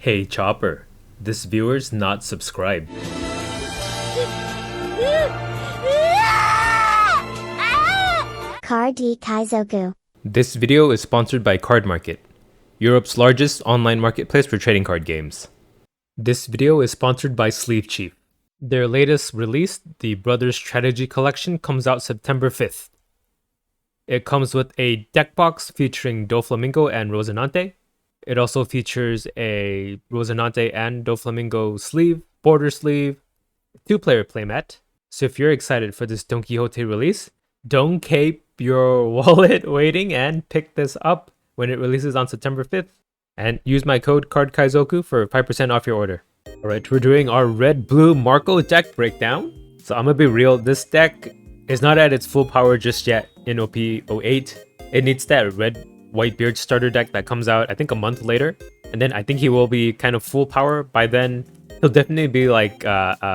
Hey Chopper, this viewer's not subscribed. Card Kaizoku. This video is sponsored by Card Market, Europe's largest online marketplace for trading card games. This video is sponsored by Sleeve Chief. Their latest release, the Brothers Strategy Collection, comes out September 5th. It comes with a deck box featuring Doflamingo and Rosinante. It also features a Rosinante and Doflamingo sleeve, border sleeve, 2-player playmat. So if you're excited for this Don Quixote release, don't keep your wallet waiting and pick this up when it releases on September 5th. And use my code Kaizoku for 5% off your order. Alright, we're doing our red-blue Marco deck breakdown. So I'm gonna be real, this deck is not at its full power just yet in OP08. It needs that red Whitebeard starter deck that comes out I think a month later, and then I think he will be kind of full power. By then he'll definitely be like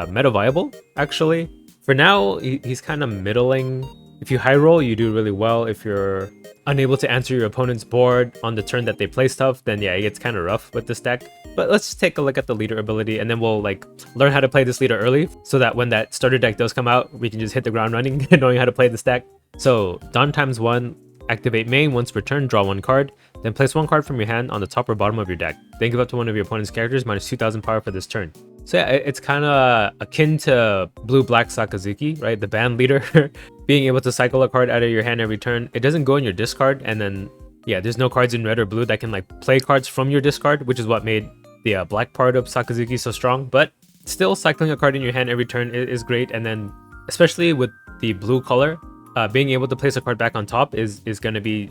meta viable. Actually, for now he's kind of middling. If you high roll, you do really well. If you're unable to answer your opponent's board on the turn that they play stuff, then yeah, it gets kind of rough with this deck. But let's just take a look at the leader ability, and then we'll like learn how to play this leader early, so that when that starter deck does come out, we can just hit the ground running knowing how to play this deck. So Don times 1, activate main. Once per turn, draw 1 card, then place 1 card from your hand on the top or bottom of your deck. Then give up to one of your opponent's characters minus 2000 power for this turn. So yeah, it's kind of akin to blue-black Sakazuki, right? The band leader, being able to cycle a card out of your hand every turn. It doesn't go in your discard, and then yeah, there's no cards in red or blue that can like play cards from your discard, which is what made the black part of Sakazuki so strong. But still, cycling a card in your hand every turn is great, and then especially with the blue color, being able to place a card back on top is going to be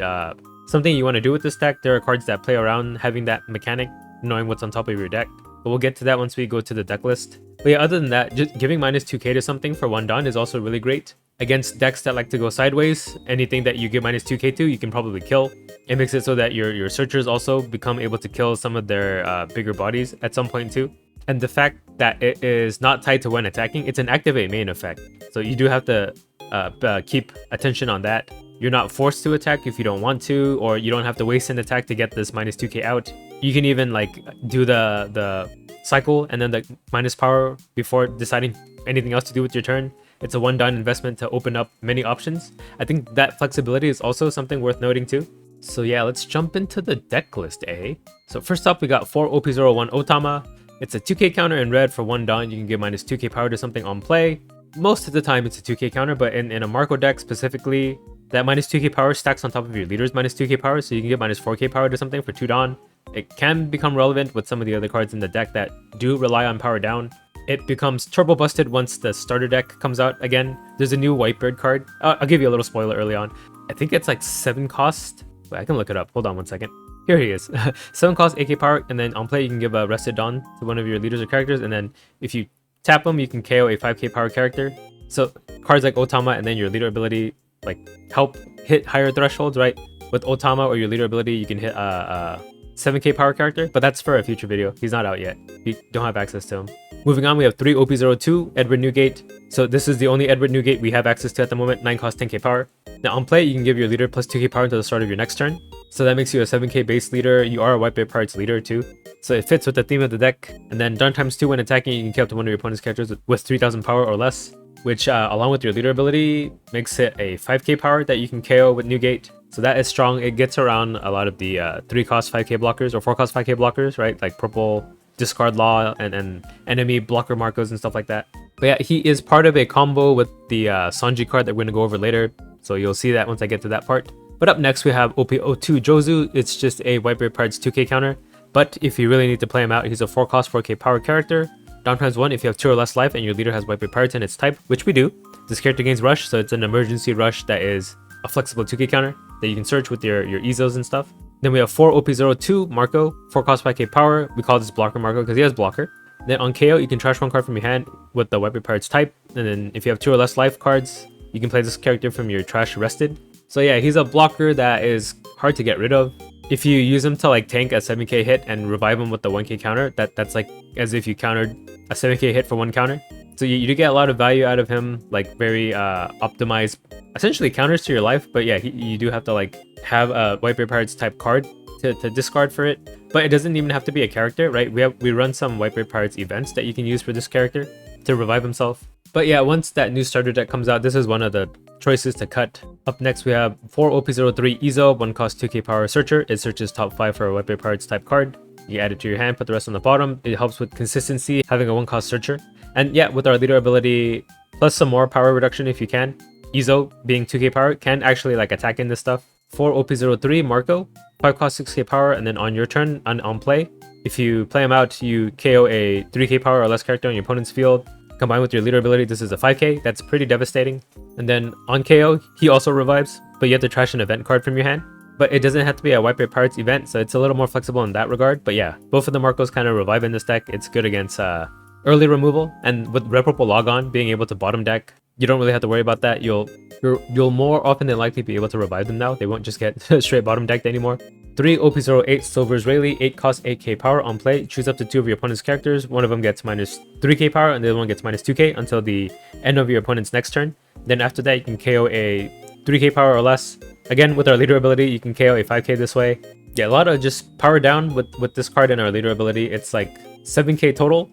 something you want to do with this deck. There are cards that play around having that mechanic, knowing what's on top of your deck. But we'll get to that once we go to the deck list. But yeah, other than that, just giving minus 2k to something for 1 Don is also really great. Against decks that like to go sideways, anything that you give minus 2k to, you can probably kill. It makes it so that your searchers also become able to kill some of their bigger bodies at some point too. And the fact that it is not tied to when attacking, it's an activate main effect. So you do have to keep attention on that. You're not forced to attack if you don't want to, or you don't have to waste an attack to get this minus 2k out. You can even like do the cycle and then the minus power before deciding anything else to do with your turn. It's a 1 Don investment to open up many options. I think that flexibility is also something worth noting too. So yeah, let's jump into the deck list, eh? So first up, we got 4 OP01 Otama. It's a 2k counter in red for 1 Don. You can give minus 2k power to something on play. Most of the time it's a 2k counter, but in a Marco deck specifically, that minus 2k power stacks on top of your leader's minus 2k power, so you can give minus 4k power to something for 2 Don. It can become relevant with some of the other cards in the deck that do rely on power down. It becomes turbo busted once the starter deck comes out again. There's a new Whitebeard card. I'll give you a little spoiler early on. I think it's like 7 cost. Wait, I can look it up. Hold on 1 second. Here he is. 7 cost, 8k power, and then on play you can give a rested Don to one of your leaders or characters, and then if you tap him, you can KO a 5k power character. So cards like Otama and then your leader ability like help hit higher thresholds, right? With Otama or your leader ability, you can hit a 7k power character, but that's for a future video. He's not out yet. You don't have access to him. Moving on, we have 3 OP02 Edward Newgate. So this is the only Edward Newgate we have access to at the moment. 9 cost, 10k power. Now on play, you can give your leader plus 2k power until the start of your next turn. So that makes you a 7k base leader. You are a Whitebeard Pirates leader too. So it fits with the theme of the deck. And then Don times 2 when attacking, you can kill up to one of your opponent's characters with 3000 power or less, which along with your leader ability makes it a 5k power that you can KO with Newgate. So that is strong. It gets around a lot of the 3 cost 5k blockers or 4 cost 5k blockers, right? Like purple discard law and enemy blocker Marcos and stuff like that. But yeah, he is part of a combo with the Sanji card that we're going to go over later. So you'll see that once I get to that part. But up next we have OP02 Jozu. It's just a Whitebeard Pirates 2k counter. But if you really need to play him out, he's a 4 cost 4k power character. Down times 1 if you have 2 or less life and your leader has Whitebeard Pirates in its type, which we do. This character gains rush, so it's an emergency rush that is a flexible 2k counter that you can search with your Ezos and stuff. Then we have 4 OP02 Marco, 4 cost 5k power. We call this blocker Marco because he has blocker. Then on KO, you can trash 1 card from your hand with the Whitebeard Pirates type. And then if you have 2 or less life cards, you can play this character from your trash rested. So yeah, he's a blocker that is hard to get rid of. If you use him to like tank a 7k hit and revive him with the 1k counter, that's like as if you countered a 7k hit for 1 counter. So you do get a lot of value out of him, like very optimized, essentially counters to your life. But yeah, you do have to like have a Whitebeard Pirates type card to discard for it. But it doesn't even have to be a character, right? We run some Whitebeard Pirates events that you can use for this character to revive himself. But yeah, once that new starter deck comes out, this is one of the choices to cut. Up next, we have 4 OP03 Izo, 1 cost 2k power Searcher. It searches top 5 for a Whitebeard Pirates type card. You add it to your hand, put the rest on the bottom. It helps with consistency, having a 1 cost Searcher. And yeah, with our leader ability, plus some more power reduction if you can. Izo, being 2k power, can actually like attack in this stuff. 4 OP03 Marco, 5 cost 6k power, and then on your turn, on play, if you play him out, you KO a 3k power or less character on your opponent's field. Combined with your leader ability, this is a 5k. That's pretty devastating. And then on KO, he also revives, but you have to trash an event card from your hand. But it doesn't have to be a Whitebeard Pirates event, so it's a little more flexible in that regard. But yeah, both of the Marcos kind of revive in this deck. It's good against early removal, and with Reparable Logon being able to bottom deck, you don't really have to worry about that. You'll more often than likely be able to revive them now. They won't just get straight bottom decked anymore. 3 OP08 Silver's Rayleigh, 8 cost 8k power. On play, choose up to 2 of your opponent's characters. One of them gets minus 3k power and the other one gets minus 2k until the end of your opponent's next turn. Then after that, you can KO a 3k power or less. Again, with our leader ability, you can KO a 5k this way. Yeah, a lot of just power down with this card and our leader ability. It's like 7k total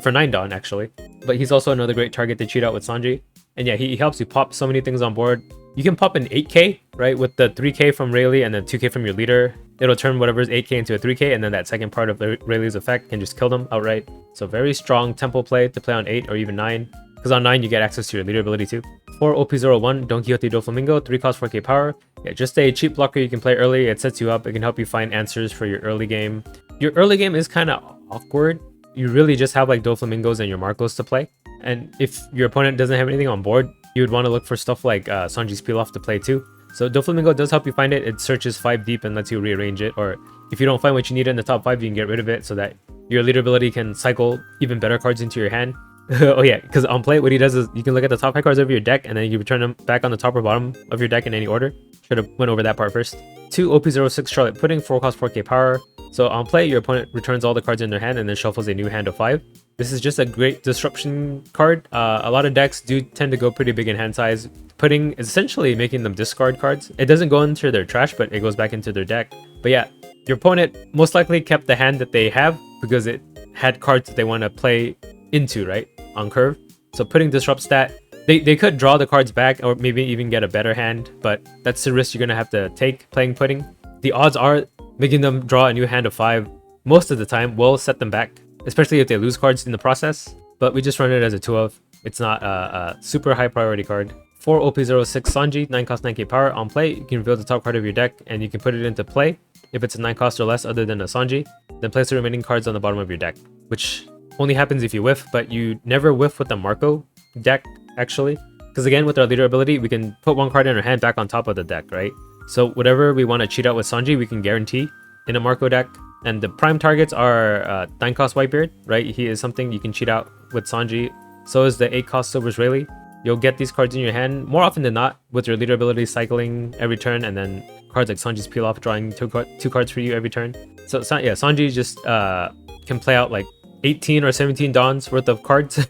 for 9 Dawn actually. But he's also another great target to cheat out with Sanji. And yeah, he helps you pop so many things on board. You can pop an 8k, right, with the 3k from Rayleigh and then 2k from your leader. It'll turn whatever's 8k into a 3k, and then that second part of Rayleigh's effect can just kill them outright. So very strong tempo play to play on 8 or even 9, because on 9 you get access to your leader ability too. 4 OP01 Don Quixote Doflamingo, 3 cost 4k power. Yeah, just a cheap blocker you can play early. It sets you up. It can help you find answers for your early game. Your early game is kind of awkward. You really just have like Doflamingos and your Marcos to play. And if your opponent doesn't have anything on board, you would want to look for stuff like Sanji's Peel Off to play too. So Doflamingo does help you find it. It searches 5 deep and lets you rearrange it. Or if you don't find what you need in the top 5, you can get rid of it so that your leader ability can cycle even better cards into your hand. Oh yeah, because on play, what he does is you can look at the top 5 cards of your deck and then you return them back on the top or bottom of your deck in any order. Should have went over that part first. 2 OP06 Charlotte Pudding, 4 cost 4k power. So on play, your opponent returns all the cards in their hand and then shuffles a new hand of 5. This is just a great disruption card. A lot of decks do tend to go pretty big in hand size. Pudding is essentially making them discard cards. It doesn't go into their trash, but it goes back into their deck. But yeah, your opponent most likely kept the hand that they have because it had cards that they want to play into, right, on curve. So Pudding disrupts that. They could draw the cards back or maybe even get a better hand, but that's the risk you're going to have to take playing Pudding. The odds are making them draw a new hand of 5 most of the time will set them back, especially if they lose cards in the process. But we just run it as a 2 of. It's not a super high priority card. 4 OP06 Sanji, 9 cost 9k power. On play, you can reveal the top card of your deck and you can put it into play. If it's a 9 cost or less other than a Sanji, then place the remaining cards on the bottom of your deck, which only happens if you whiff, but you never whiff with the Marco deck actually. Because again, with our leader ability, we can put 1 card in our hand back on top of the deck, right? So whatever we want to cheat out with Sanji, we can guarantee in a Marco deck. And the prime targets are 9 cost Whitebeard, right? He is something you can cheat out with Sanji. So is the 8 cost Silver's Rayleigh. You'll get these cards in your hand more often than not with your leader ability cycling every turn, and then cards like Sanji's Peel Off drawing 2 cards for you every turn. So yeah, Sanji just can play out like 18 or 17 Dawns worth of cards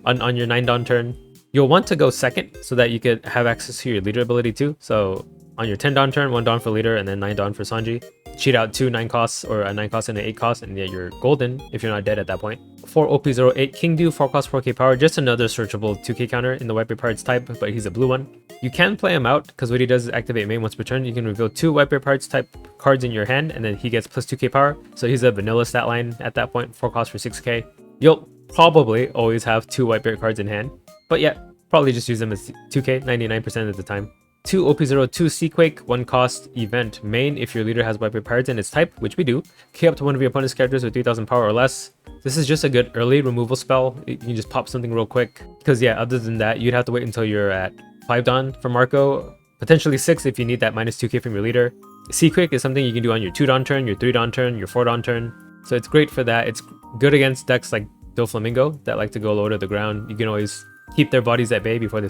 on your 9 Dawn turn. You'll want to go second so that you could have access to your leader ability too. So on your 10 Dawn turn, 1 Dawn for leader and then 9 Dawn for Sanji. Cheat out 2 9 costs or a 9 cost and an 8 cost, and yeah, you're golden if you're not dead at that point. 4 OP08 Kingdu, 4 cost 4k power, just another searchable 2k counter in the Whitebeard Pirates type, but he's a blue one. You can play him out because what he does is activate main once per turn. You can reveal 2 Whitebeard Pirates type cards in your hand and then he gets plus 2k power. So he's a vanilla stat line at that point, 4 cost for 6k. You'll probably always have 2 Whitebeard cards in hand, but yeah, probably just use them as 2k 99% of the time. 2 OP02 Seaquake, 1 cost event main. If your leader has Whitebeard Pirates in its type, which we do, key up to one of your opponent's characters with 3000 power or less. This is just a good early removal spell. You can just pop something real quick. Because yeah, other than that, you'd have to wait until you're at 5 Dawn for Marco. Potentially 6 if you need that minus 2k from your leader. Seaquake is something you can do on your 2 Dawn turn, your 3 Dawn turn, your 4 Dawn turn. So it's great for that. It's good against decks like Doflamingo that like to go low to the ground. You can always keep their bodies at bay before they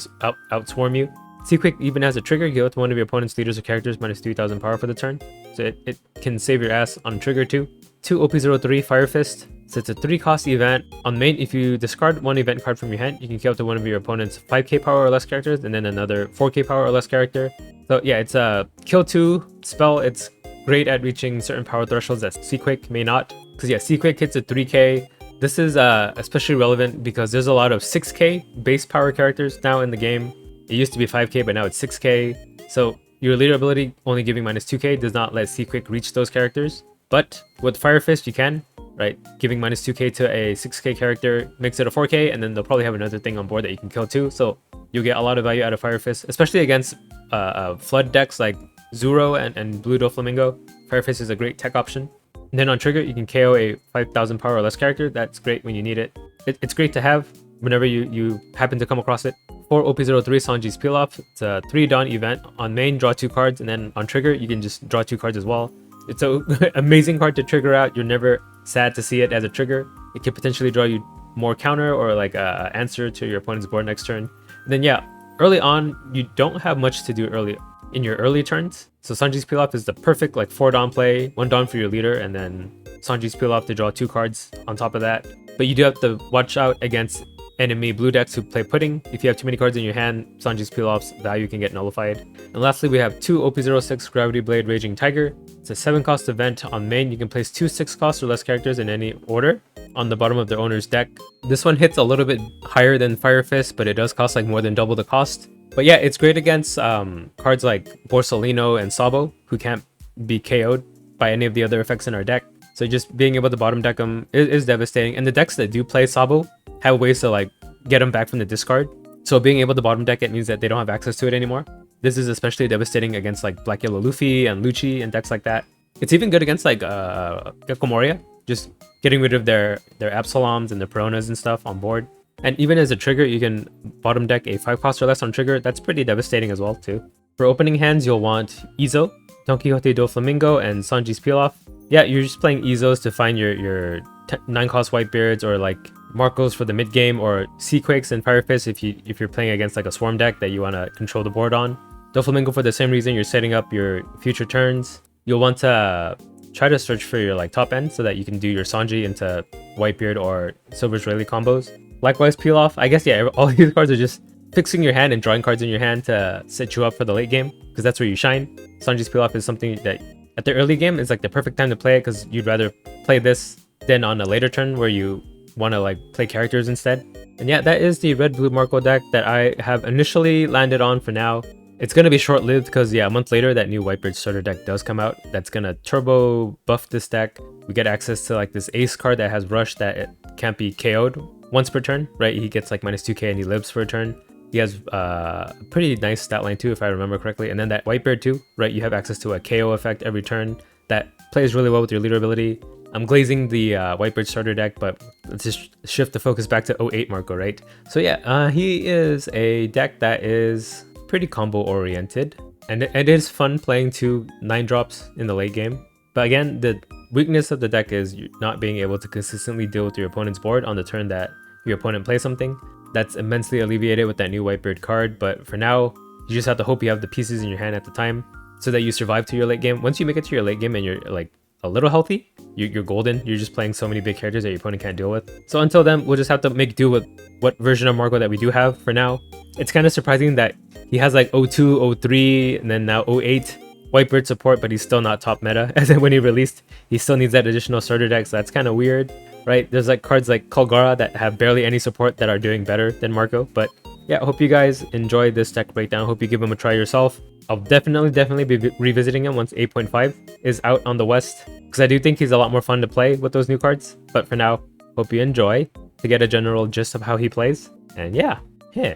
outswarm you. C-Quick even has a trigger. Give it to one of your opponent's leaders or characters minus 3000 power for the turn. So it can save your ass on trigger too. 2 OP03 Fire Fist. So it's a 3-cost event. On main, if you discard one event card from your hand, you can kill up to one of your opponent's 5k power or less characters, and then another 4k power or less character. So yeah, it's a kill 2 spell. It's great at reaching certain power thresholds that C-Quick may not. Because yeah, C-Quick hits a 3k. This is especially relevant because there's a lot of 6k base power characters now in the game. It used to be 5k, but now it's 6k. So your leader ability only giving minus 2k does not let C-Quick reach those characters. But with Fire Fist, you can, right? Giving minus 2k to a 6k character makes it a 4k, and then they'll probably have another thing on board that you can kill too. So you'll get a lot of value out of Fire Fist, especially against flood decks like Zuro and Blue Doflamingo. Fire Fist is a great tech option. And then on trigger, you can KO a 5000 power or less character. That's great when you need it. It's great to have whenever you happen to come across it. 4 OP03 Sanji's Peel Off. It's a 3 Dawn event. On main, draw 2 cards, and then on trigger, you can just draw 2 cards as well. It's an amazing card to trigger out. You're never sad to see it as a trigger. It could potentially draw you more counter or like a answer to your opponent's board next turn. And then yeah, early on, you don't have much to do early in your early turns. So Sanji's Peel Off is the perfect like 4 Dawn play, 1 Dawn for your leader, and then Sanji's Peel Off to draw 2 cards on top of that. But you do have to watch out against enemy blue decks who play Pudding. If you have too many cards in your hand, Sanji's Peel Off's value can get nullified. And lastly, we have 2 OP06 Gravity Blade Raging Tiger. It's a 7-cost event. On main, you can place 2 6-cost or less characters in any order on the bottom of their owner's deck. This one hits a little bit higher than Fire Fist, but it does cost like more than double the cost. But yeah, it's great against cards like Borsalino and Sabo, who can't be KO'd by any of the other effects in our deck. So just being able to bottom deck them is devastating. And the decks that do play Sabo have ways to like get them back from the discard. So being able to bottom deck it means that they don't have access to it anymore. This is especially devastating against like Black Yellow Luffy and Lucci and decks like that. It's even good against like Gecko Moria, just getting rid of their Absaloms and their Peronas and stuff on board. And even as a trigger, you can bottom deck a 5-cost or less on trigger. That's pretty devastating as well too. For opening hands, you'll want Izo, Don Quixote Doflamingo, and Sanji's Peel Off. Yeah, you're just playing Izos to find your 9-cost Whitebeards or like Marcos for the mid game, or C-Quakes and Fire Fist if you're playing against like a Swarm deck that you want to control the board on. Doflamingo for the same reason. You're setting up your future turns. You'll want to try to search for your like top end so that you can do your Sanji into Whitebeard or Silver Israeli combos. Likewise, Peel Off. I guess yeah, all these cards are just fixing your hand and drawing cards in your hand to set you up for the late game, because that's where you shine. Sanji's Peel Off is something that at the early game is like the perfect time to play it, because you'd rather play this than on a later turn where you want to like play characters instead. And yeah, that is the red blue Marco deck that I have initially landed on for now. It's going to be short-lived because yeah, a month later that new Whitebeard starter deck does come out. That's going to turbo buff this deck. We get access to like this ace card that has rush that it can't be KO'd once per turn, right? He gets like minus 2k and he lives for a turn. He has a pretty nice stat line too, if I remember correctly. And then that Whitebeard too, right? You have access to a KO effect every turn that plays really well with your leader ability. I'm glazing the Whitebeard starter deck, but let's just shift the focus back to 08 Marco, right? So yeah, he is a deck that is pretty combo oriented, and it is fun playing 2 9-drops in the late game. But again, the weakness of the deck is not being able to consistently deal with your opponent's board on the turn that your opponent plays something. That's immensely alleviated with that new Whitebeard card, but for now, you just have to hope you have the pieces in your hand at the time so that you survive to your late game. Once you make it to your late game and you're like a little healthy, you're golden. You're just playing so many big characters that your opponent can't deal with. So until then, we'll just have to make do with what version of Marco that we do have for now. It's kind of surprising that he has like 02, 03, and then now 08 Whitebeard support, but he's still not top meta. As in when he released, he still needs that additional starter deck, so that's kind of weird, right? There's like cards like Kalgara that have barely any support that are doing better than Marco. But yeah, I hope you guys enjoyed this deck breakdown. Hope you give him a try yourself. I'll definitely be revisiting him once 8.5 is out on the West, because I do think he's a lot more fun to play with those new cards. But for now, hope you enjoy to get a general gist of how he plays. And yeah, we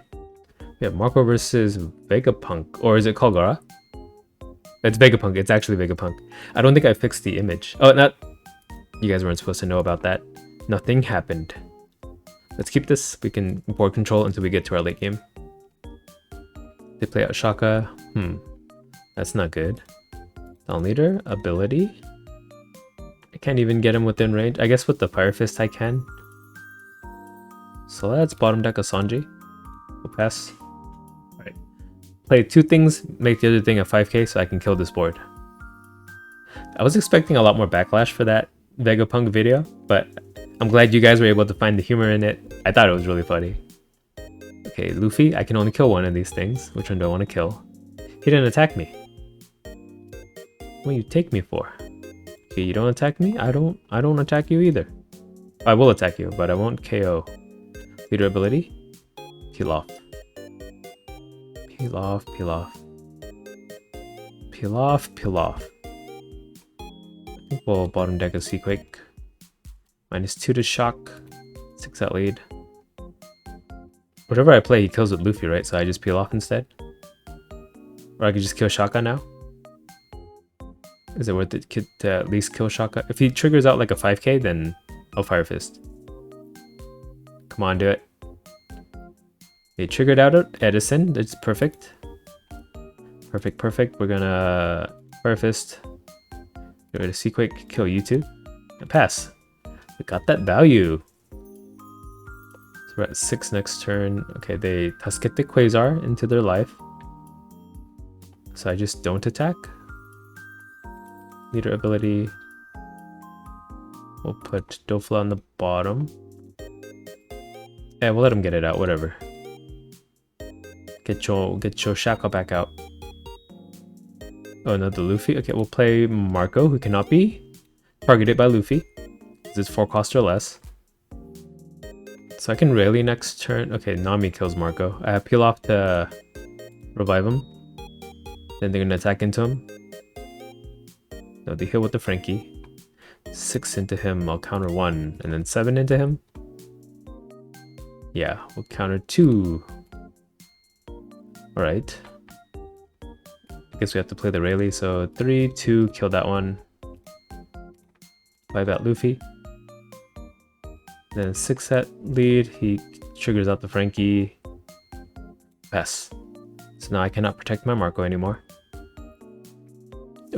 have Marco versus Vegapunk, or is it Kalgara? It's Vegapunk. It's actually Vegapunk. I don't think I fixed the image. Oh, not. You guys weren't supposed to know about that. Nothing happened. Let's keep this. We can board control until we get to our late game. They play out Shaka. That's not good. Down leader, ability. I can't even get him within range. I guess with the Fire Fist I can. So let's bottom deck a Sanji. We'll pass. Alright. play 2 things, make the other thing a 5k so I can kill this board. I was expecting a lot more backlash for that Vegapunk video, but I'm glad you guys were able to find the humor in it. I thought it was really funny. Okay, Luffy, I can only kill one of these things. Which one do I want to kill? He didn't attack me. What do you take me for? Okay, you don't attack me? I don't attack you either. I will attack you, but I won't KO. Leader ability? Peel off. Peel off, peel off. Peel off, peel off. I think we'll bottom deck a Seaquake. -2 to shock. 6 at lead. Whatever I play, he kills with Luffy, right? So I just peel off instead? Or I could just kill Shaka now? Is it worth it to at least kill Shaka? If he triggers out like a 5k, then I'll Fire Fist. Come on, do it. He triggered out Edison. That's perfect. Perfect, perfect. We're gonna Fire Fist. Get rid of Seaquake, kill you two. And pass. We got that value. So we're at 6 next turn. Okay, they Tuskett the Quasar into their life. So I just don't attack. Leader ability. We'll put Dofla on the bottom. Yeah, we'll let him get it out, whatever. Get your Shaka back out. Oh no, the Luffy. Okay, we'll play Marco, who cannot be targeted by Luffy. It's 4 cost or less. So I can rally next turn. Okay, Nami kills Marco. I have peel off to revive him. Then they're gonna attack into him. No, they heal with the Frankie. 6 into him, I'll counter 1, and then 7 into him. Yeah, we'll counter 2. Alright. I guess we have to play the Rayleigh, so 3, 2, kill that one. 5 at Luffy. Then 6 at lead, he triggers out the Frankie. Pass. So now I cannot protect my Marco anymore.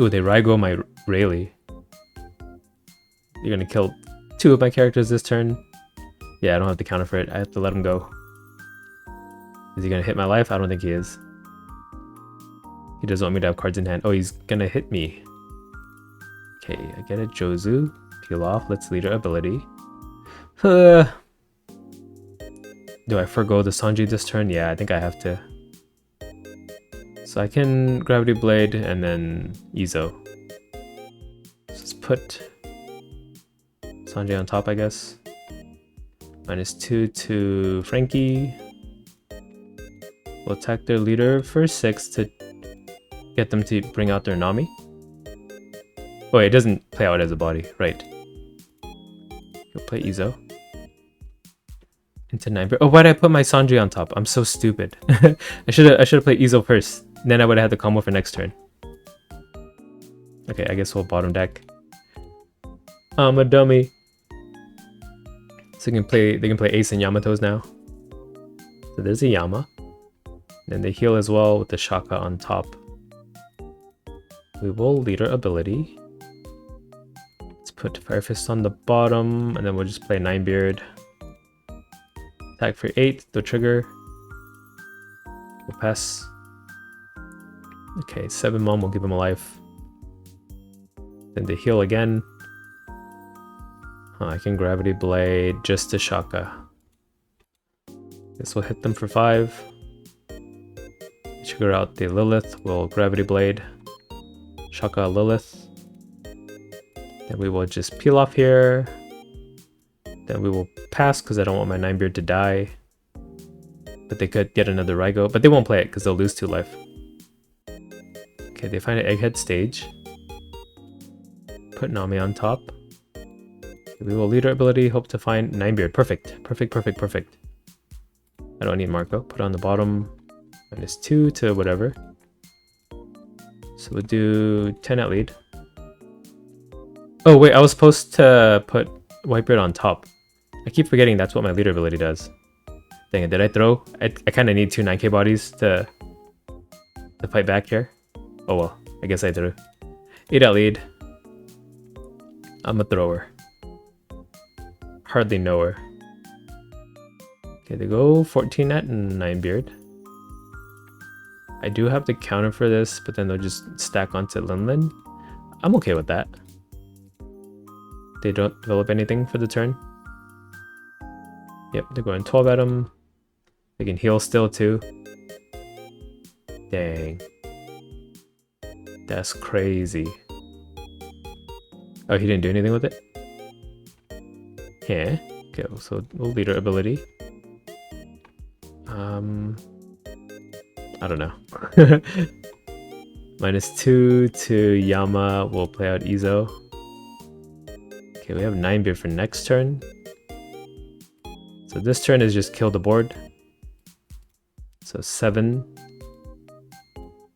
Ooh, they Raigo my Rayleigh. You're gonna kill 2 of my characters this turn. Yeah, I don't have to counter for it. I have to let him go. Is he gonna hit my life? I don't think he is. He doesn't want me to have cards in hand. Oh, he's gonna hit me. Okay, I get it. Jozu. Peel off. Let's leader ability. Do I forgo the Sanji this turn? Yeah, I think I have to. So I can Gravity Blade and then Izo. Let's put Sanji on top, I guess. -2 to Frankie. We'll attack their leader for 6 to get them to bring out their Nami. Oh, it doesn't play out as a body, right? We'll play Izo. Into 9. Oh, why did I put my Sanji on top? I'm so stupid. I should have played Izo first. Then I would have had the combo for next turn. Okay, I guess we'll bottom deck. I'm a dummy. So they can play Ace and Yamato's now. So there's a Yama. Then they heal as well with the Shaka on top. We will leader ability. Let's put Fire Fist on the bottom, and then we'll just play Ninebeard. Attack for 8, the trigger. We'll pass. Okay, 7 Mom will give him a life. Then they heal again. I can Gravity Blade just to Shaka. This will hit them for 5. Trigger out the Lilith, we'll Gravity Blade. Shaka Lilith. Then we will just peel off here. Then we will pass because I don't want my Ninebeard to die. But they could get another Raigo, but they won't play it because they'll lose 2 life. Okay, they find an Egghead stage. Put Nami on top. We will leader ability, hope to find Ninebeard. Perfect. Perfect, perfect, perfect. I don't need Marco. Put on the bottom. -2 to whatever. So we'll do 10 at lead. Oh wait, I was supposed to put Whitebeard on top. I keep forgetting that's what my leader ability does. Dang it, did I throw? I kind of need 2 9k bodies to fight back here. Oh well, I guess I threw. 8 at lead. I'm a thrower. Hardly know her. Okay, they go 14 at Ninebeard. I do have the counter for this, but then they'll just stack onto Linlin. I'm okay with that. They don't develop anything for the turn. Yep, they're going 12 at him. They can heal still too. Dang. That's crazy. Oh, he didn't do anything with it? Yeah. Okay, so we'll leader ability. I don't know. -2 to Yama will play out Izo. Okay, we have 9 beer for next turn. So this turn is just kill the board. So 7.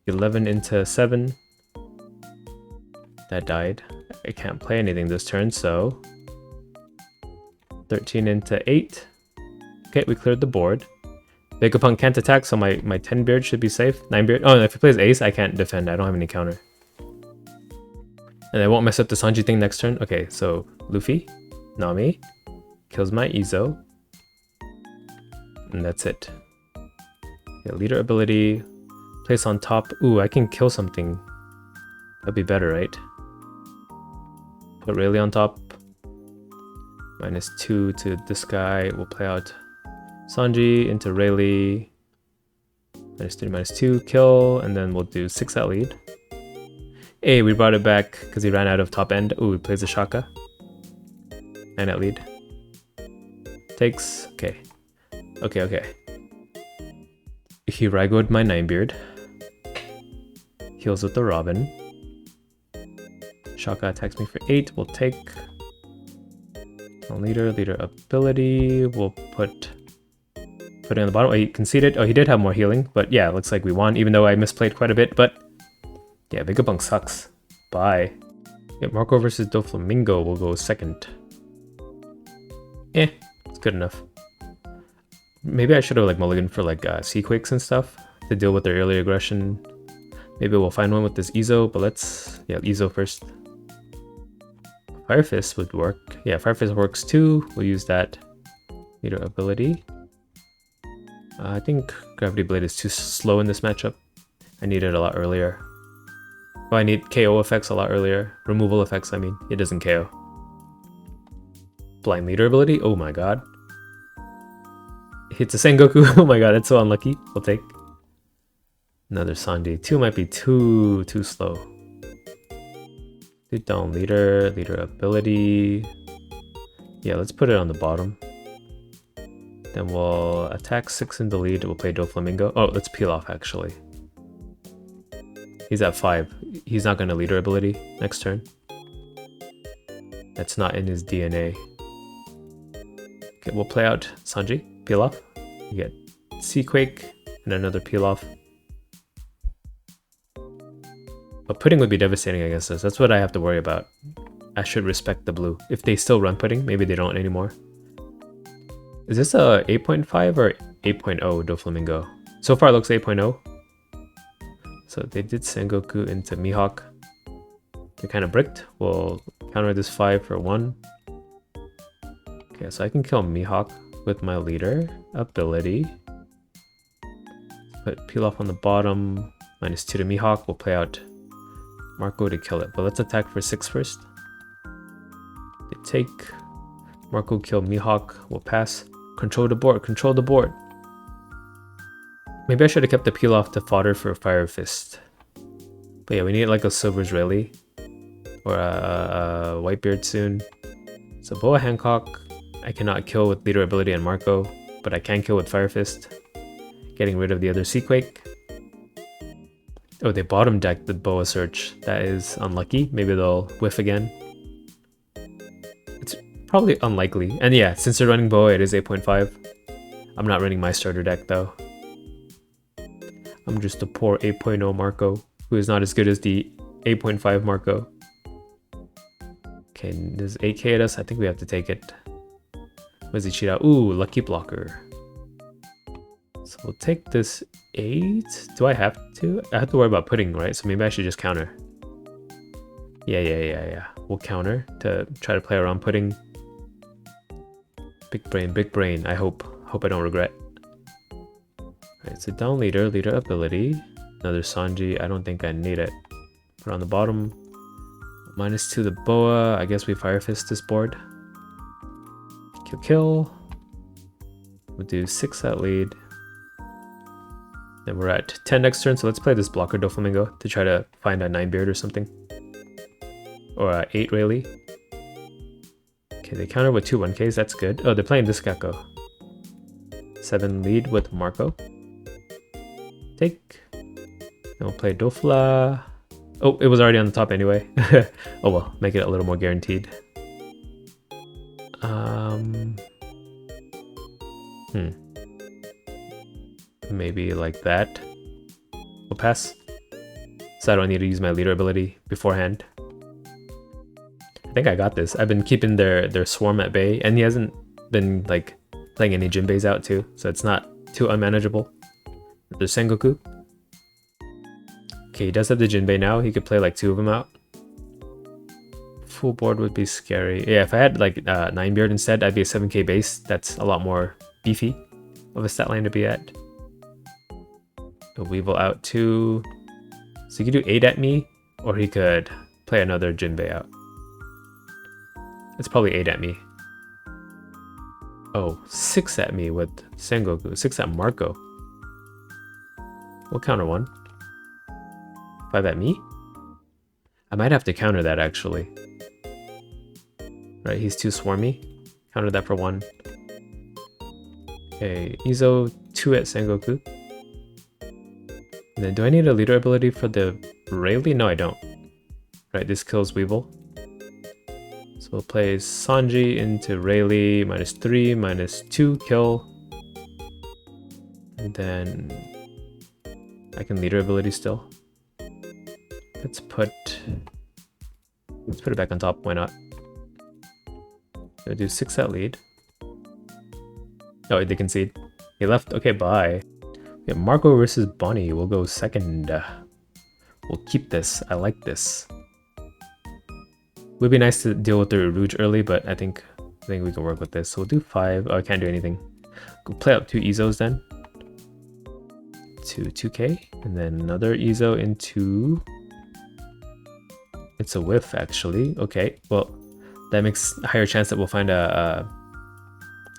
11 into 7. That died. I can't play anything this turn, so 13 into 8. Okay, we cleared the board. Vegapunk can't attack, so my 10 beard should be safe. 9 beard. Oh, and if he plays ace, I can't defend. I don't have any counter. And I won't mess up the Sanji thing next turn. Okay, so Luffy, Nami, kills my Izo. And that's it. Yeah, leader ability, place on top. Ooh, I can kill something. That'd be better, right? Put Rayleigh on top. -2 to this guy. We'll play out Sanji into Rayleigh. -3, -2, kill, and then we'll do 6 at lead. Hey, we brought it back because he ran out of top end. Ooh, he plays a Shaka. 9 at lead. Takes. Okay. Okay. He Raigo'd my 9-beard. Heals with the Robin. Shaka attacks me for 8. We'll take. Leader ability. We'll put it on the bottom. Oh, he conceded. Oh, he did have more healing, but yeah, looks like we won, even though I misplayed quite a bit. But yeah, Vegapunk sucks. Bye. Yeah, Marco versus Doflamingo will go second. It's good enough. Maybe I should have like mulliganed for like Seaquakes and stuff to deal with their early aggression. Maybe we'll find one with this Izo, but let's Izo first. Fire Fist would work. Yeah, Fire Fist works too. We'll use that. Leader ability. I think Gravity Blade is too slow in this matchup. I need it a lot earlier. Oh, I need KO effects a lot earlier. Removal effects, I mean. It doesn't KO. Blind Leader ability? Oh my god. Hits a Sengoku. Oh my god, that's so unlucky. We'll take. Another Sanji. 2 might be too slow. Lead down leader ability. Yeah, let's put it on the bottom. Then we'll attack 6 in the lead. We'll play Doflamingo. Oh, let's peel off actually. He's at 5. He's not going to leader ability next turn. That's not in his DNA. Okay, we'll play out Sanji. Peel off. You get Seaquake and another peel off. But pudding would be devastating against us. That's what I have to worry about. I should respect the blue. If they still run pudding, maybe they don't anymore. Is this a 8.5 or 8.0 Doflamingo? So far it looks 8.0. So they did Sengoku into Mihawk. They're kind of bricked. We'll counter this 5 for 1. Okay, so I can kill Mihawk with my leader ability. Put peel off on the bottom. -2 to Mihawk. We'll play out Marco to kill it. But let's attack for 6 first. They take. Marco kill Mihawk. We'll pass. Control the board. Control the board. Maybe I should have kept the peel off to fodder for Fire Fist. But yeah, we need like a Silver's Rayleigh. Or a Whitebeard soon. So Boa Hancock. I cannot kill with leader ability and Marco. But I can kill with Fire Fist. Getting rid of the other Seaquake. Oh, they bottom decked the Boa Search. That is unlucky. Maybe they'll whiff again. It's probably unlikely. And yeah, since they're running Boa, it is 8.5. I'm not running my starter deck though. I'm just a poor 8.0 Marco, who is not as good as the 8.5 Marco. Okay, does 8k at us? I think we have to take it. What does he cheat out? Ooh, Lucky Blocker. So we'll take this 8. Do I have to? I have to worry about pudding, right? So maybe I should just counter. Yeah. We'll counter to try to play around pudding. Big brain. I hope I don't regret. Alright, so down leader ability. Another Sanji. I don't think I need it. Put on the bottom. -2 the Boa. I guess we Fire Fist this board. Kill. We'll do 6 at lead. Then we're at 10 next turn, so let's play this blocker Doflamingo to try to find a 9 beard or something. Or 8 Rayleigh. Okay, they counter with 2 1Ks, that's good. Oh, they're playing this Gecko. 7 lead with Marco. Take. Then we'll play Dofla. Oh, it was already on the top anyway. Oh well, make it a little more guaranteed. Maybe like that. We'll pass. So I don't need to use my leader ability beforehand. I think I got this. I've been keeping their swarm at bay, and he hasn't been like playing any Jinbeis out too, so it's not too unmanageable. There's Sengoku. Okay, he does have the Jinbei now. He could play like 2 of them out. Full board would be scary. Yeah, if I had like 9 beard instead, I'd be a 7k base. That's a lot more beefy of a stat line to be at. The Weevil out too. So he could do 8 at me, or he could play another Jinbei out. It's probably 8 at me. Oh, 6 at me with Sengoku. 6 at Marco. We'll counter 1. 5 at me? I might have to counter that actually. Right, he's too swarmy. Counter that for 1. Okay, Izo 2 at Sengoku. And then do I need a leader ability for the Rayleigh? No, I don't. Right, this kills Weevil. So we'll play Sanji into Rayleigh, -3, -2, kill. And then I can leader ability still. Let's put it back on top, why not? Gonna do 6 at lead. Oh, they concede. He left, okay, bye. We have Marco versus Bonney, we'll go second. We'll keep this, I like this. Would be nice to deal with the Rouge early, but I think we can work with this. So we'll do 5. Oh, I can't do anything. Go play up 2 Izos then. To 2k. And then another Izo into... It's a whiff, actually. Okay, well, that makes a higher chance that we'll find a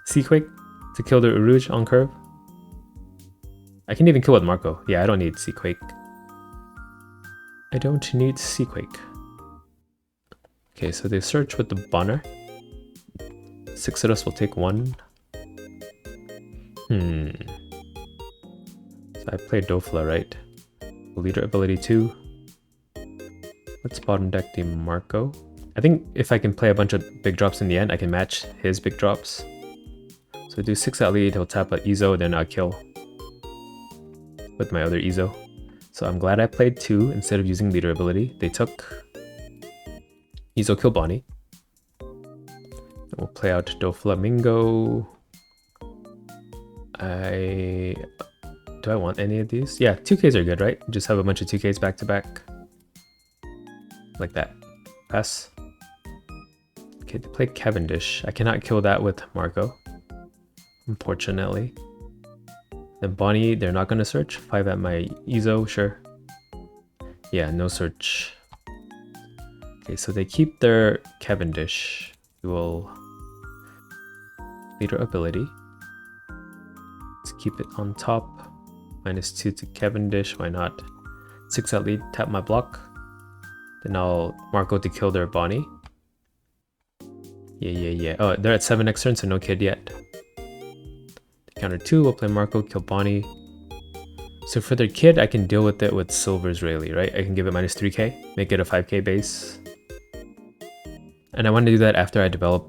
Seaquake to kill the Rouge on curve. I can even kill with Marco. Yeah, I don't need Seaquake. I don't need Seaquake. Okay, so they search with the Bonner. 6 of us will take 1. So I played Dofla, right? Leader ability 2. Let's bottom deck the Marco. I think if I can play a bunch of big drops in the end, I can match his big drops. So I do 6 at lead, he'll tap an Izo, then I'll kill with my other Izo. So I'm glad I played 2 instead of using leader ability. They took Izo kill Bonney. And we'll play out Doflamingo. Do I want any of these? Yeah, 2Ks are good, right? Just have a bunch of 2Ks back to back. Like that. Pass. Okay, to play Cavendish. I cannot kill that with Marco, unfortunately. Then Bonney, they're not gonna search. 5 at my Izo, sure. Yeah, no search. Okay, so they keep their Cavendish. We will leader ability. Let's keep it on top. -2 to Cavendish, why not? 6 at lead, tap my block. Then I'll Marco to kill their Bonney. Yeah. Oh, they're at 7 next turn, so no kid yet. Counter 2, we'll play Marco, kill Bonney. So for their kid, I can deal with it with Silver's Rayleigh, right? I can give it -3k, make it a 5k base. And I want to do that after I develop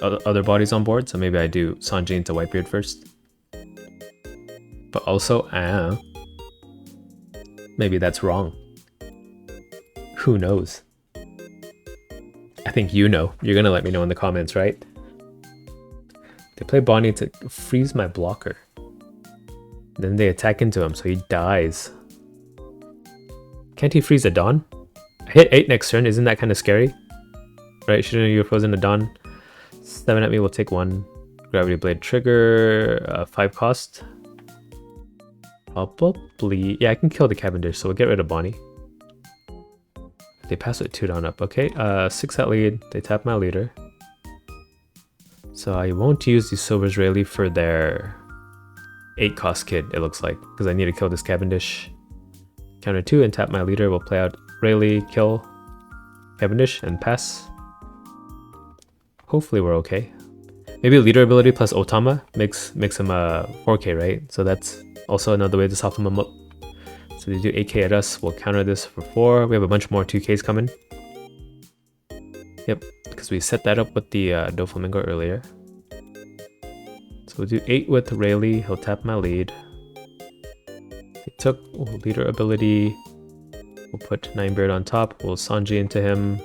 other bodies on board, so maybe I do Sanji into Whitebeard first. But also, maybe that's wrong. Who knows? I think you know. You're gonna let me know in the comments, right? They play Bonney to freeze my blocker. Then they attack into him, so he dies. Can't he freeze a Dawn? I hit 8 next turn, isn't that kind of scary? Right, shouldn't you have frozen a Dawn? 7 at me will take 1. Gravity Blade trigger, 5 cost. Probably... Yeah, I can kill the Cavendish, so we'll get rid of Bonney. They pass with 2 down up. Okay, 6 at lead. They tap my leader. So I won't use the Silver's Rayleigh for their 8 cost kid, it looks like, because I need to kill this Cavendish. Counter 2 and tap my leader. We'll play out Rayleigh, kill Cavendish, and pass. Hopefully we're okay. Maybe leader ability plus Otama makes him a 4k, right? So that's also another way to soften him up. So they do 8k at us. We'll counter this for 4. We have a bunch more 2ks coming. Yep, because we set that up with the Doflamingo earlier. So we'll do 8 with Rayleigh. He'll tap my lead. He took leader ability. We'll put 9-Beard on top. We'll Sanji into him.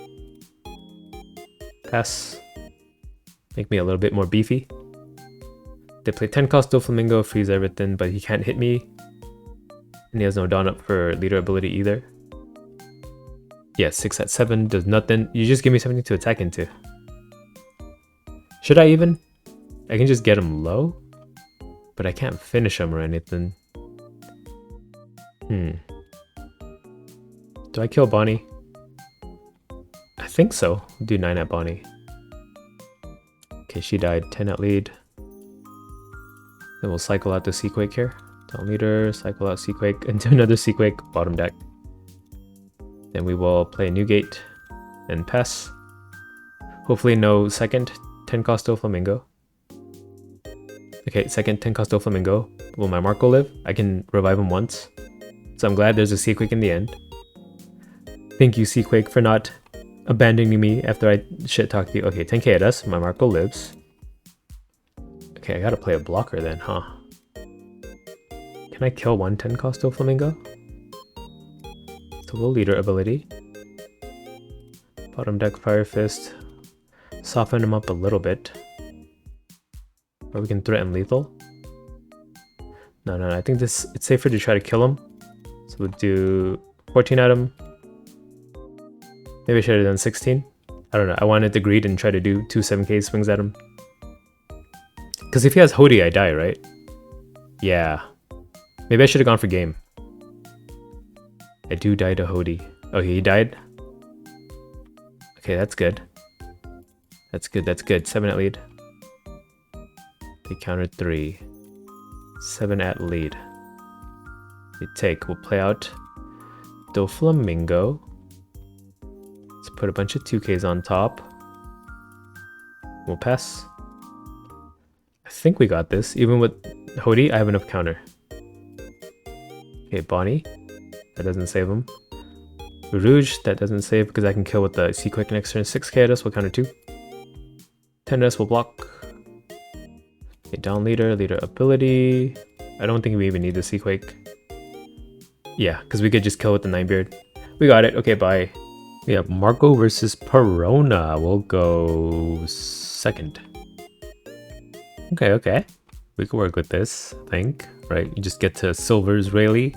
Pass. Make me a little bit more beefy. They play 10 cost Doflamingo, freeze everything, but he can't hit me. And he has no Dawn up for leader ability either. Yeah, 6 at 7 does nothing. You just give me something to attack into. Should I even? I can just get him low, but I can't finish him or anything. Do I kill Bonney? I think so. Do 9 at Bonney. Okay, she died. 10 at lead. Then we'll cycle out the Seaquake here. Down leader, cycle out Seaquake, and do another Seaquake, bottom deck. Then we will play a new gate and pass. Hopefully no second 10 cost Doflamingo. Okay, second 10 cost Doflamingo. Will my Marco live? I can revive him once. So I'm glad there's a Seaquake in the end. Thank you, Seaquake, for not abandoning me after I shit talked you. Okay, 10k at us. My Marco lives. Okay, I gotta play a blocker then, huh? Can I kill one 10 cost Doflamingo? So we'll leader ability. Bottom deck Fire Fist. Soften him up a little bit. Or we can threaten lethal. No, I think it's safer to try to kill him. So we'll do 14 at him. Maybe I should have done 16. I don't know. I wanted to greed and try to do 2 7k swings at him. Because if he has Hody, I die, right? Yeah. Maybe I should have gone for game. I do die to Hody. Oh, he died? Okay, that's good. That's good. 7 at lead. They countered 3. 7 at lead. They take. We'll play out Doflamingo. Let's put a bunch of 2Ks on top. We'll pass. I think we got this. Even with Hody, I have enough counter. Okay, Bonney. That doesn't save him. Rouge, that doesn't save because I can kill with the Seaquake next turn. 6k at us, we'll counter 2. 10 at us, we'll block. Okay, down leader ability. I don't think we even need the Seaquake. Yeah, because we could just kill with the 9-Beard. We got it. Okay, bye. We have Marco versus Perona. We'll go second. Okay. We can work with this, I think. Right, you just get to Silver's Rayleigh.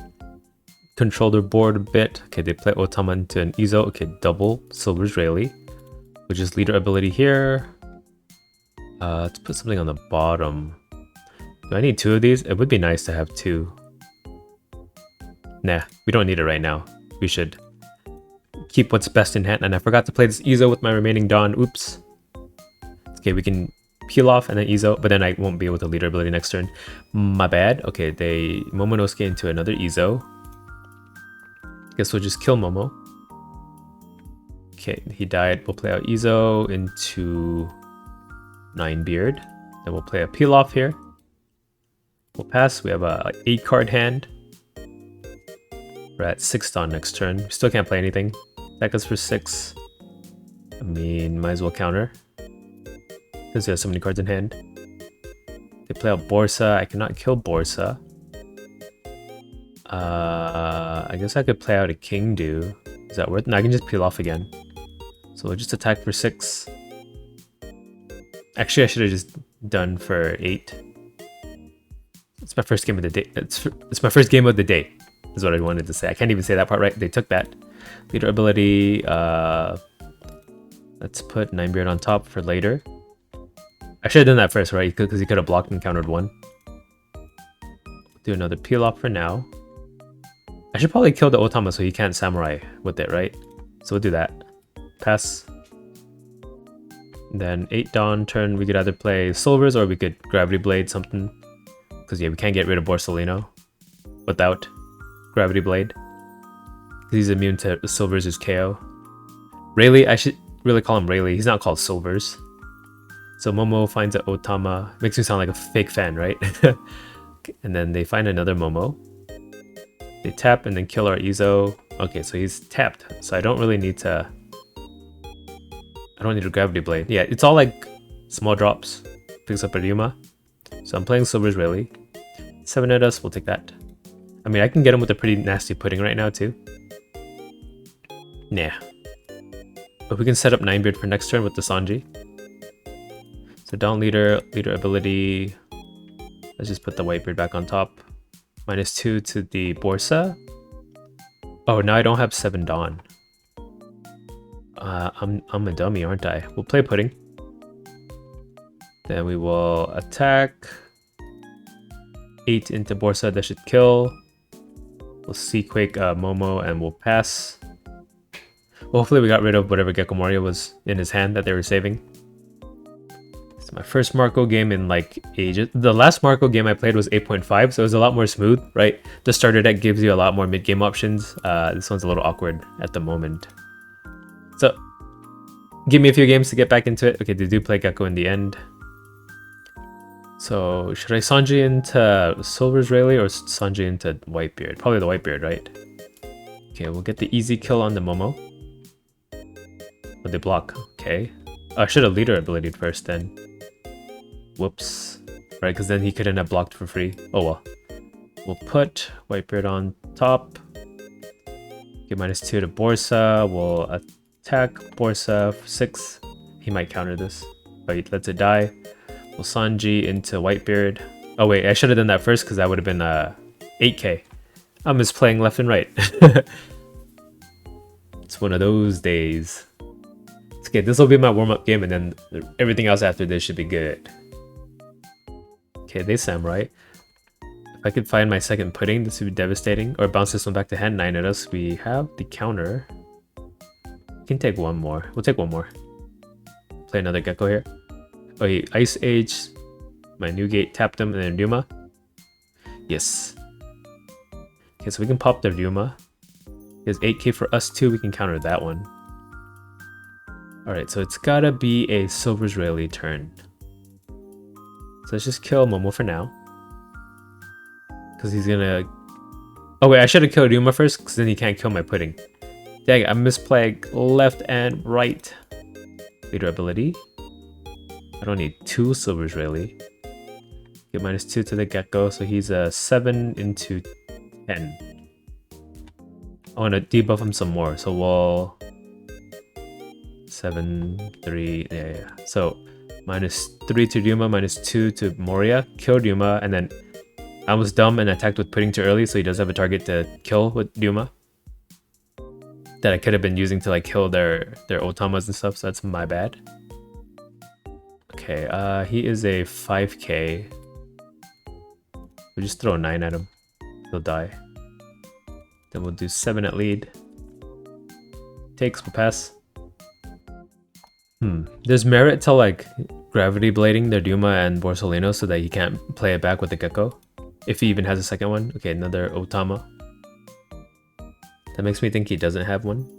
Control their board a bit. Okay, they play Otama into an Izo. Okay, double Silver's Rayleigh. Which is leader ability here. Let's put something on the bottom. Do I need 2 of these? It would be nice to have 2. Nah, we don't need it right now. We should keep what's best in hand. And I forgot to play this Izo with my remaining Dawn. Oops. Okay, we can peel off and then Izo, but then I won't be able to leader ability next turn. My bad. Okay, they Momonosuke into another Izo. Guess we'll just kill Momo. Okay, he died. We'll play out Izo into 9-Beard. Then we'll play a peel off here. We'll pass. We have a 8-card hand. We're at 6 Dawn next turn. We still can't play anything. That goes for 6. I mean, might as well counter. Because he has so many cards in hand. They play out Borsa. I cannot kill Borsa. I guess I could play out a King Do. Is that worth it? No, I can just peel off again. So we'll just attack for 6. Actually, I should have just done for 8. It's my first game of the day. It's my first game of the day, is what I wanted to say. I can't even say that part right. They took that. Leader ability. Let's put 9-Beard on top for later. I should have done that first, right? Because he could have blocked and countered 1. Do another peel off for now. I should probably kill the Otama so he can't samurai with it, right? So we'll do that. Pass. Then 8 Dawn turn, we could either play Silvers or we could Gravity Blade something. Because yeah, we can't get rid of Borsalino without Gravity Blade. He's immune to Silvers' KO. Rayleigh, I should really call him Rayleigh. He's not called Silvers. So Momo finds an Otama. Makes me sound like a fake fan, right? And then they find another Momo. They tap and then kill our Izo. Okay, so he's tapped. So I don't really need to... I don't need a Gravity Blade. Yeah, it's all like small drops. Picks up a Ryuma. So I'm playing Silver's Rayleigh. 7 at us, we'll take that. I mean, I can get him with a pretty nasty pudding right now too. Nah. But we can set up 9-beard for next turn with the Sanji. So down leader ability. Let's just put the Whitebeard back on top. -2 to the Borsa. Oh, now I don't have 7 Dawn. I'm a dummy, aren't I? We'll play pudding. Then we will attack. 8 into Borsa, that should kill. We'll Seaquake Momo and we'll pass. Well, hopefully we got rid of whatever Gecko Moria was in his hand that they were saving. It's my first Marco game in like ages. The last Marco game I played was 8.5, so it was a lot more smooth, right? The starter deck gives you a lot more mid-game options. This one's a little awkward at the moment. So, give me a few games to get back into it. Okay, they do play Gecko in the end. So, should I Sanji into Silver's Rayleigh or Sanji into Whitebeard? Probably the Whitebeard, right? Okay, we'll get the easy kill on the Momo. But they block. Okay. I should have leader ability first then. Whoops. Right, because then he couldn't have blocked for free. Oh well. We'll put Whitebeard on top. Get -2 to Borsa. We'll attack Borsa for 6. He might counter this. But he lets it die. We'll Sanji into Whitebeard. Oh wait, I should have done that first because that would have been 8k. I'm just playing left and right. It's one of those days. Okay, this will be my warm-up game and then everything else after this should be good. Okay, they samurai. If I could find my second pudding, this would be devastating. Or bounce this one back to hand. 9 at us. We have the counter. We can take one more. We'll take one more. Play another Gecko here. Oh, he Ice Age. My new gate tapped him and then Ryuma. Yes. Okay, so we can pop the Ryuma. There's 8k for us too. We can counter that one. Alright, so it's gotta be a Silver's Rayleigh turn. So let's just kill Momo for now. Because he's gonna... Oh wait, I should have killed Ryuma first, because then he can't kill my pudding. Dang it, I misplayed left and right. Leader ability. I don't need 2 Silver's Rayleigh. Get -2 to the Gecko, so he's a 7 into 10. I want to debuff him some more, so we'll... 7, 3, yeah. So, -3 to Ryuma, -2 to Moria, kill Ryuma, and then I was dumb and attacked with pudding too early, so he does have a target to kill with Ryuma. That I could have been using to like kill their Otamas and stuff, so that's my bad. Okay, he is a 5k. We'll just throw a 9 at him. He'll die. Then we'll do 7 at lead. Takes, we'll pass. There's merit to like gravity blading their Ryuma and Borsalino so that he can't play it back with the Gecko. If he even has a second one. Okay, another Otama. That makes me think he doesn't have one.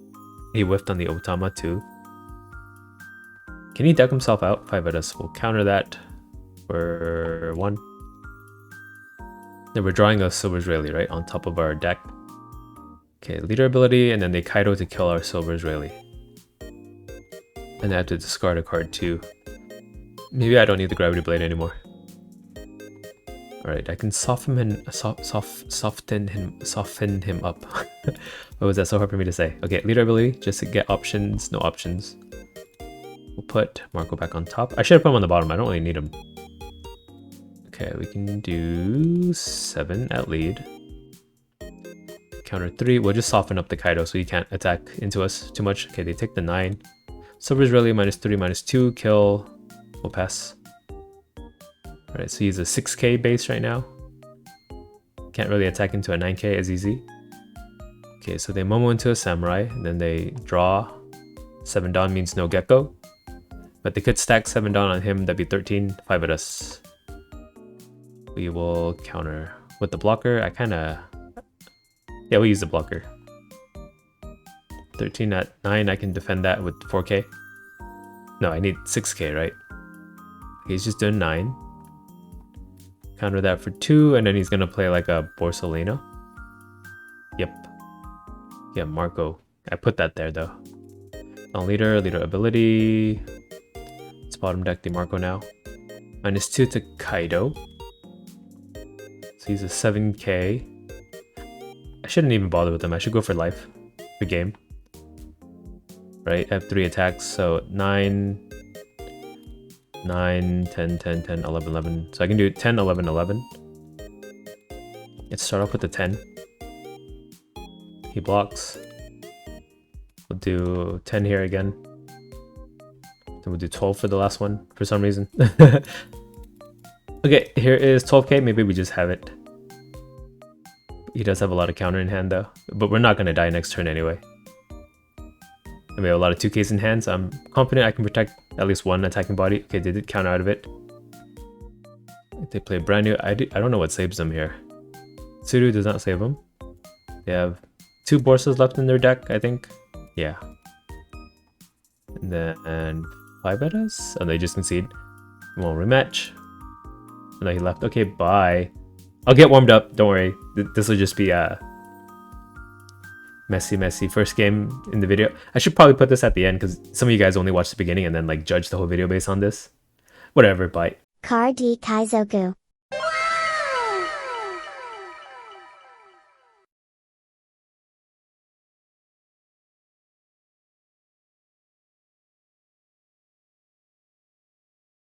He whiffed on the Otama too. Can he deck himself out? 5 at us. We'll counter that for 1. Then we're drawing a Silver's Rayleigh, right? On top of our deck. Okay, leader ability, and then they Kaido to kill our Silver's Rayleigh. And I have to discard a card too. Maybe I don't need the Gravity Blade anymore. Alright, I can soften him up. What was that so hard for me to say? Okay, leader ability, just to get options, no options. We'll put Marco back on top. I should have put him on the bottom, I don't really need him. Okay, we can do 7 at lead. Counter 3, we'll just soften up the Kaido so he can't attack into us too much. Okay, they take the 9. Silver's Rayleigh -3, -2, kill. We'll pass. Alright, so he's a 6k base right now. Can't really attack into a 9k as easy. Okay, so they Momo into a Samurai, and then they draw. 7 Dawn means no Gecko. But they could stack 7 Dawn on him, that'd be 13, 5 at us. We will counter with the blocker. Yeah, we'll use the blocker. 13 at 9, I can defend that with 4k. No, I need 6k, right? Okay, he's just doing 9. Counter that for 2, and then he's gonna play like a Borsalino. Yep. Yeah, Marco. I put that there though. Leader ability. It's bottom deck DeMarco now. -2 to Kaido. So he's a 7k. I shouldn't even bother with him. I should go for life. Good game. Right, I have 3 attacks, so 9, 10, 11, 11. So I can do 10, 11, 11. Let's start off with the 10. He blocks. We'll do 10 here again. Then we'll do 12 for the last one, for some reason. Okay, here is 12k. Maybe we just have it. He does have a lot of counter in hand though. But we're not going to die next turn anyway. And we have a lot of 2ks in hand, so I'm confident I can protect at least one attacking body. Okay, they did counter out of it. They play brand new. I don't know what saves them here. Tsuru does not save them. They have 2 Borsas left in their deck, I think. Yeah. And then 5 at us? And they just concede. Well, rematch. And then he left. Okay, bye. I'll get warmed up. Don't worry. This will just be a messy first game in the video. I should probably put this at the end because some of you guys only watch the beginning and then like judge the whole video based on this. Whatever, bye. Card D Kaizoku.